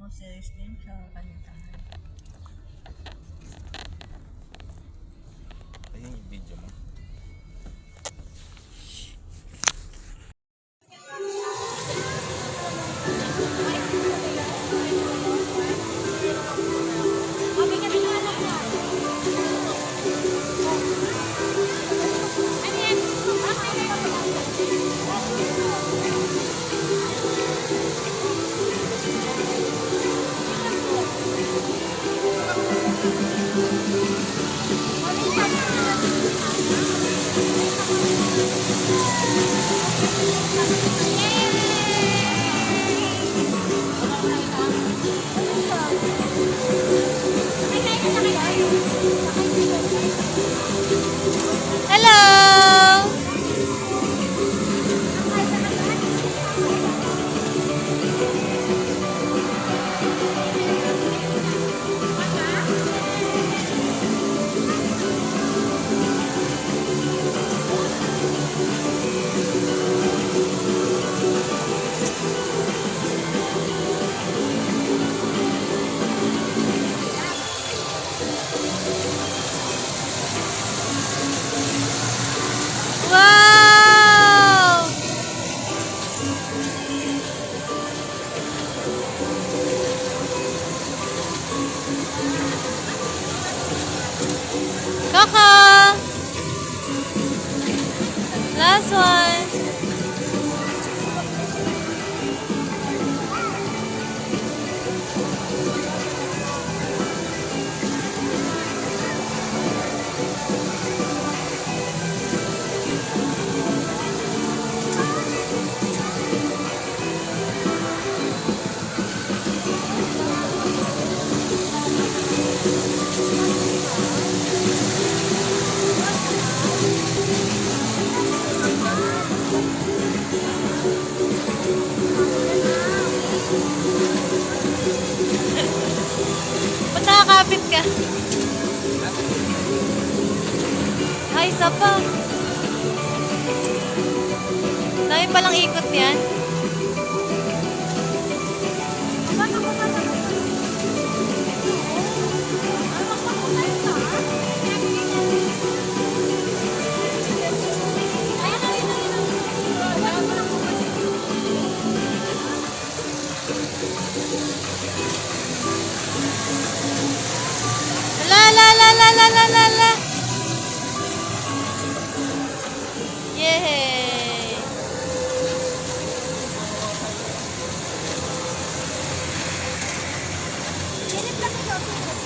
Serious din sa kalintahan. Ayun yung video mo. Wow! Coco! Last one. Ba't nakakapit ka? Ay, isa pa. Dami palang ikot yan. La la la la la la la la. Yay!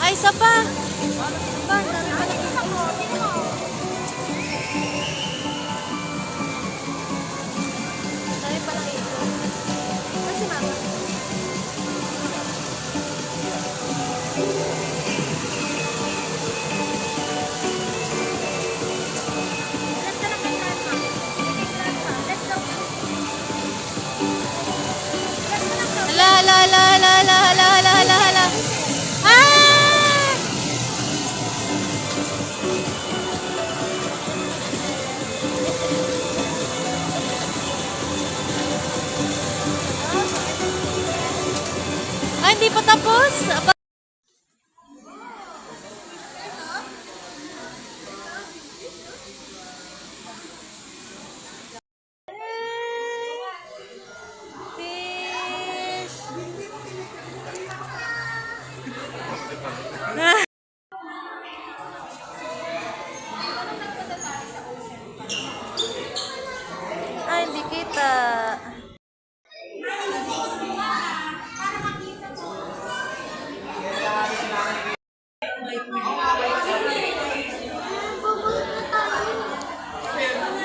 Ay, isa pa. Ba, dami pala ikot. Dami palang ikot. Kasi mama. Hala, hala, hala, hala, hala, hala, hala, hala, hala. Ah! Ay, hindi pa tapos. Aba. Fish. Ay, hindi kita.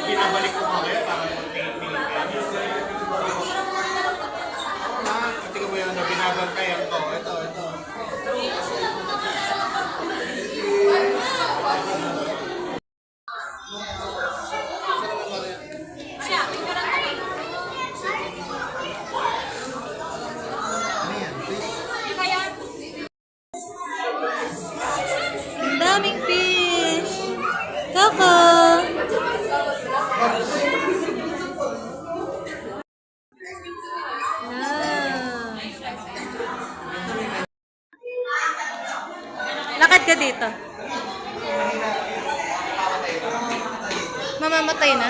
Pinabalik ko pa kayo para mag-painting kayo. Tingnan mo yun na binabantayan ko. Ito. Ang daming fish. Coco. Wow. Mamamatay na?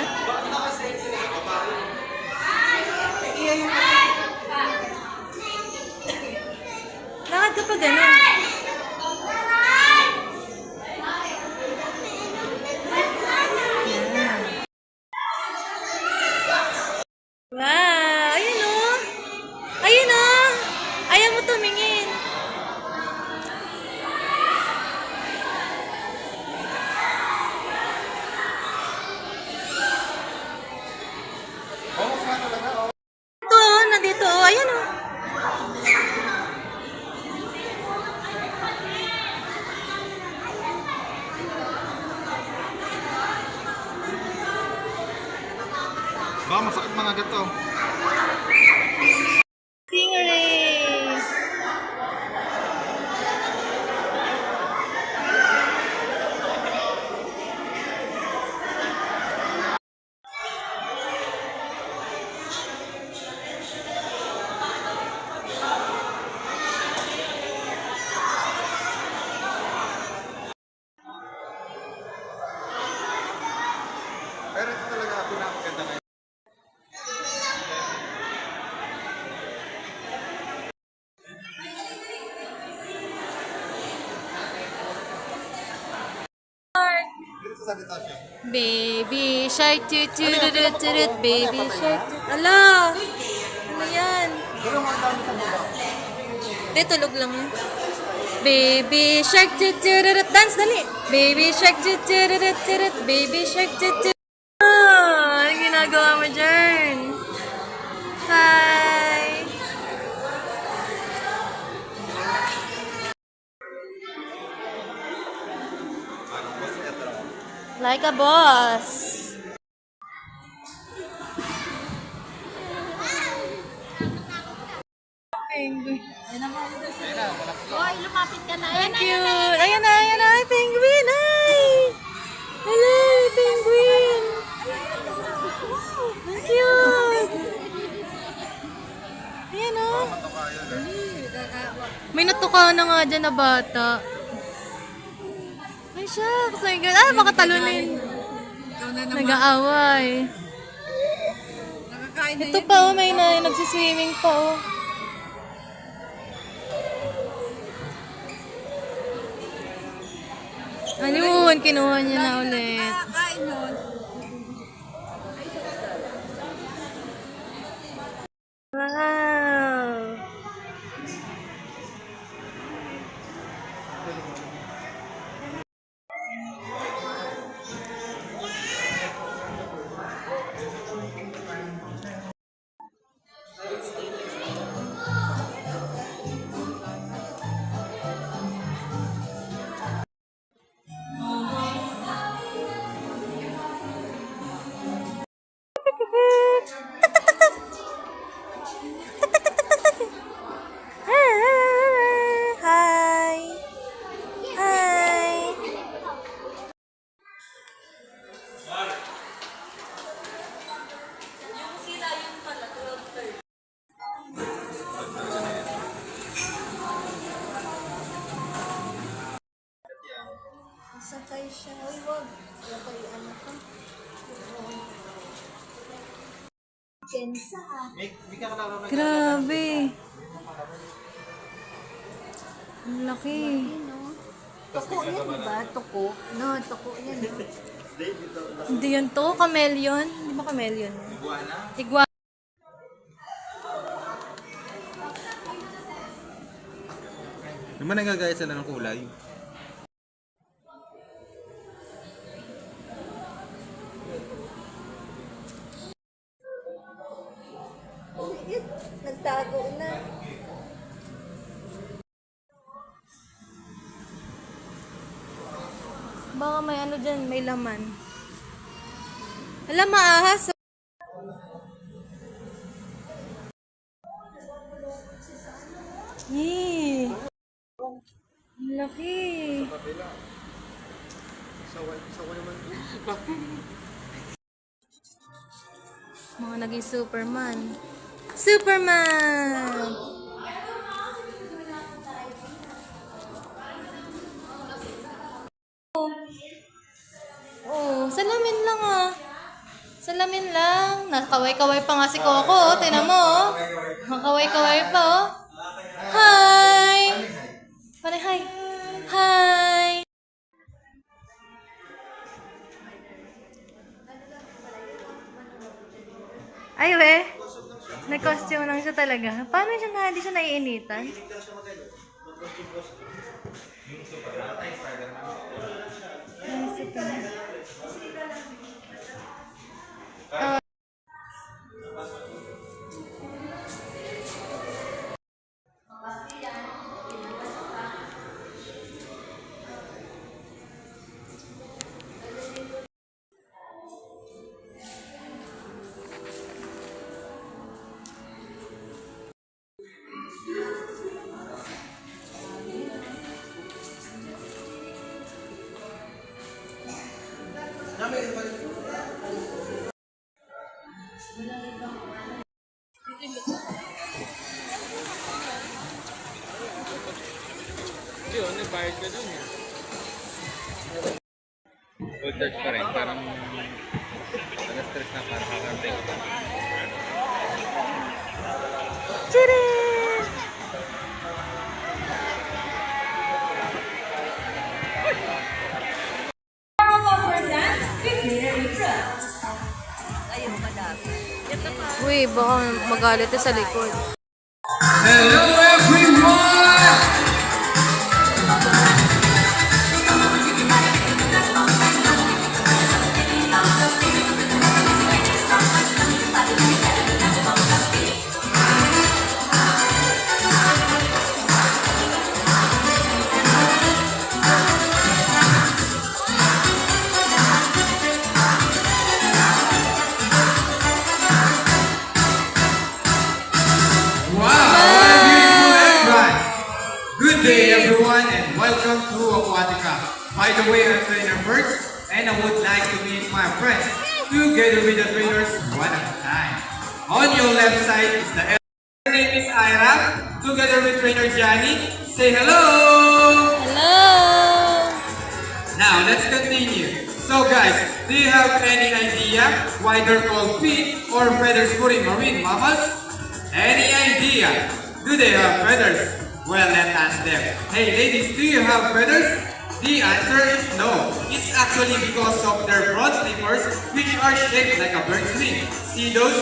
Lakad ka pa ganun. Wow! Ayun o! Ayun o! Ayaw mo tumingin. Ito o! Nandito o! Ayun o! Baka masakit mga gato. Stingray! Pero ito talaga pinakaganda ngayon. Dito sa salita siya. Baby shark, turut, baby shark. Ala! Ano yan? Pero mga dami sa baba. Hindi, tulog lang yun. Baby shark, turut, dance, dali! Baby shark, turut, baby shark, turut. Ah, anong ginagawa mo dyan? Hi! Like a boss. Penguin. Hoy, lumapit ka na. Thank you. Ayan na, ayan na. Ay, penguin. Ay! Hello, penguin. Ang cute. Ayan o. May natuka na nga dyan na bata. Ay, shucks. My God. Ah, baka talunin. Nag-aaway. Ito pa oh, may nagsiswimming pa oh. Ayun, kinuha niya na ulit. Wow! Hi! Hi! Sakay siya. Uy, wag. Sakay ano ka. Kensa ah. May kakalaro na. Grabe! Ang laki. Tuko yan, diba? Tuko. No, tuko yan. Hindi yan to, chameleon. Hindi ba chameleon? Iguana. Iguana. Naman nagagaya sila ng kulay. Nagtago na. Baka may ano dyan, may laman. Alam, maahas. Yee! Ang laki. Mga naging Superman. Superman! Oh, salamin lang ah. Salamin lang. Nakaway-kaway pa nga si Coco, oh. Tingnan mo, oh. Makaway-kaway pa, oh. Hi! Pare, hi. Hi! Ay, we. Nag-costume lang siya talaga. Paano siya na, hindi siya naiinitan? Naisip ka na. Yun, nagbayad ka dun eh. Gold search pa rin, parang stress na parang kakantay ko pa. Tcharam! Uy, baka magalit sa likod. Hello everyone! Wow, what a beautiful entrance! Good day everyone and welcome to Aquatica. By the way, I'm Trainer Birds and I would like to meet my friends together with the trainers one at a time. On your left side is the her name is Ira, together with trainer Johnny. Say hello! Hello! Now let's continue. So guys, do you have any idea why they're called feet or feathers for marine mammals? Any idea? Do they have feathers? Well, let's ask them. Hey ladies, do you have feathers? The answer is no. It's actually because of their front flippers, which are shaped like a bird's wing. See those?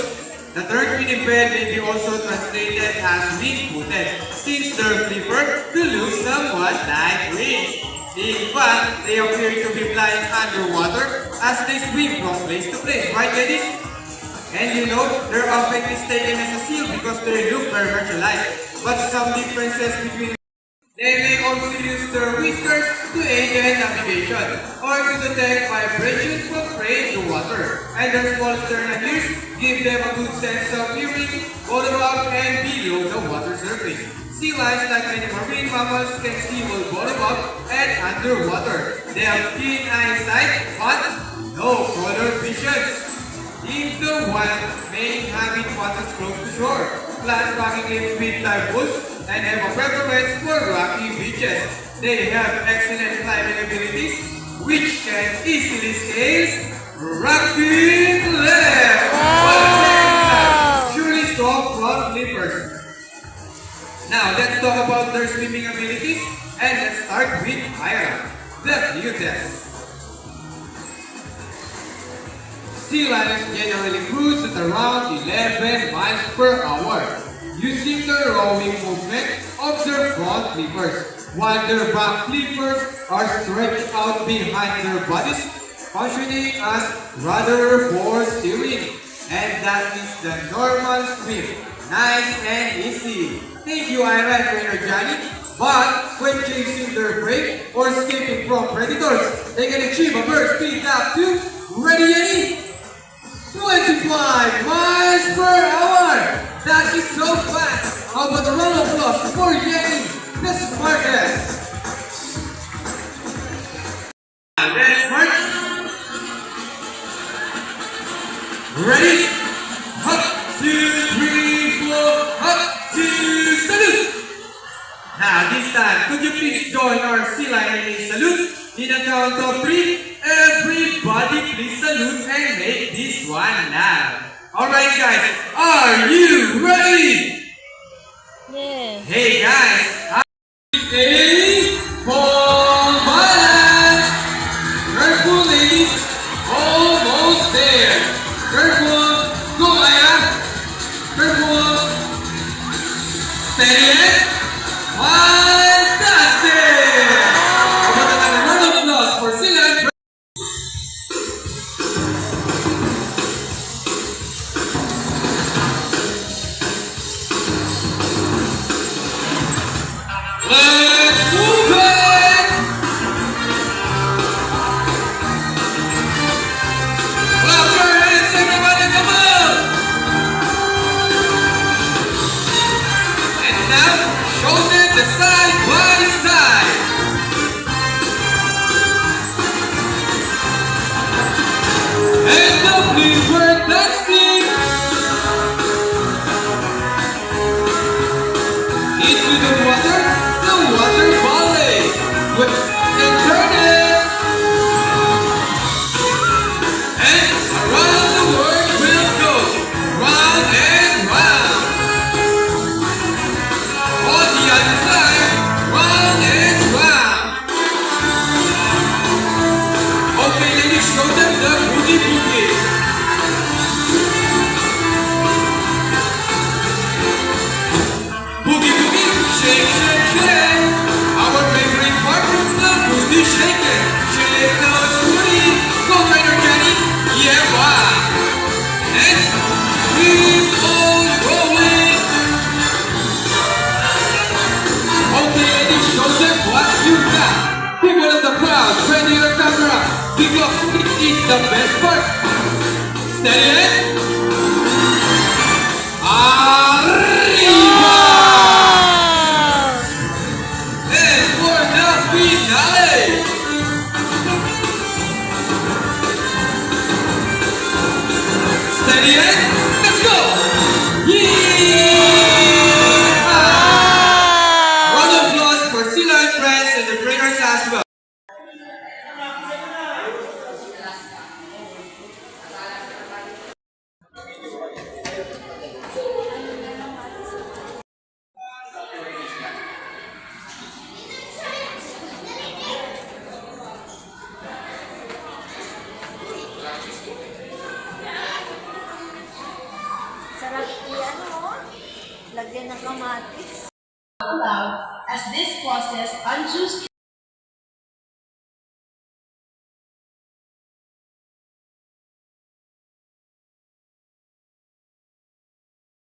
The third wing bed may be also translated as wing-footed, since their flipper to look somewhat like wings. In fact, they appear to be flying underwater as they swim from place to place, right ladies? And you know, they're often mistaken as a seal because they look very much alike. But some differences between they may also use their whiskers to aid in navigation or to detect vibrations from prey in the water. And their small sternal ears give them a good sense of hearing both above and below the water surface. Sea lions, like many marine mammals, can see both above and underwater. They have keen eyesight but no color vision. In the wild, many inhabit waters close to shore, plant rocky cliffs with typhoons, and have a preference for rocky beaches. They have excellent climbing abilities, which can easily scale rocky cliffs. Wow! Surely strong front flippers. Now let's talk about their swimming abilities, and let's start with Ira, the cutest. Sea lions generally cruise at around 11 miles per hour, using the rowing movement of their front flippers, while their back flippers are stretched out behind their bodies, functioning as rudder for steering. And that is the normal swim. Nice and easy. Thank you, Ira and Trainer Johnny. But when chasing their prey or escaping from predators, they can achieve a burst speed up to ready and 25 miles per hour! That is so fast! How about a round of applause for Yenny, the smartest? Let's march! Ready? Up, 2, 3, 4, up, 2, salute! Now this time, could you please join our sea lion in a salute in a count of 3, everybody please salute and make this one loud. Alright guys, are you ready? Yes. Hey guys, ready for balance. Careful ladies, almost there. Careful, go Aya. Careful. Steady it. Fantastic. About another round of applause for Silan. Let's move it! Clap your hands, everybody, come on! And now, shoulder the side by side. And the please work that stick. Into the water volley. And turn it. And around the world we'll go. Round and round. On the other side, round and round. Okay, ladies, show them the boogie boogie. Boogie boogie, shake, shake, shake. Our favorite part is the booty shaker. Shake those booty. Go Trainer Kenny, yeah, wow. And keep on rolling. Okay, ladies, show them what you got. People in the crowd, ready your camera. Because it is the best part. Steady it. Arriba! And for the finale. Steady it. Let's go. Yeah! Round of applause for Sila and friends and the trainers as well. Sarap ano, lagyan ng kamatis. As this process unjuice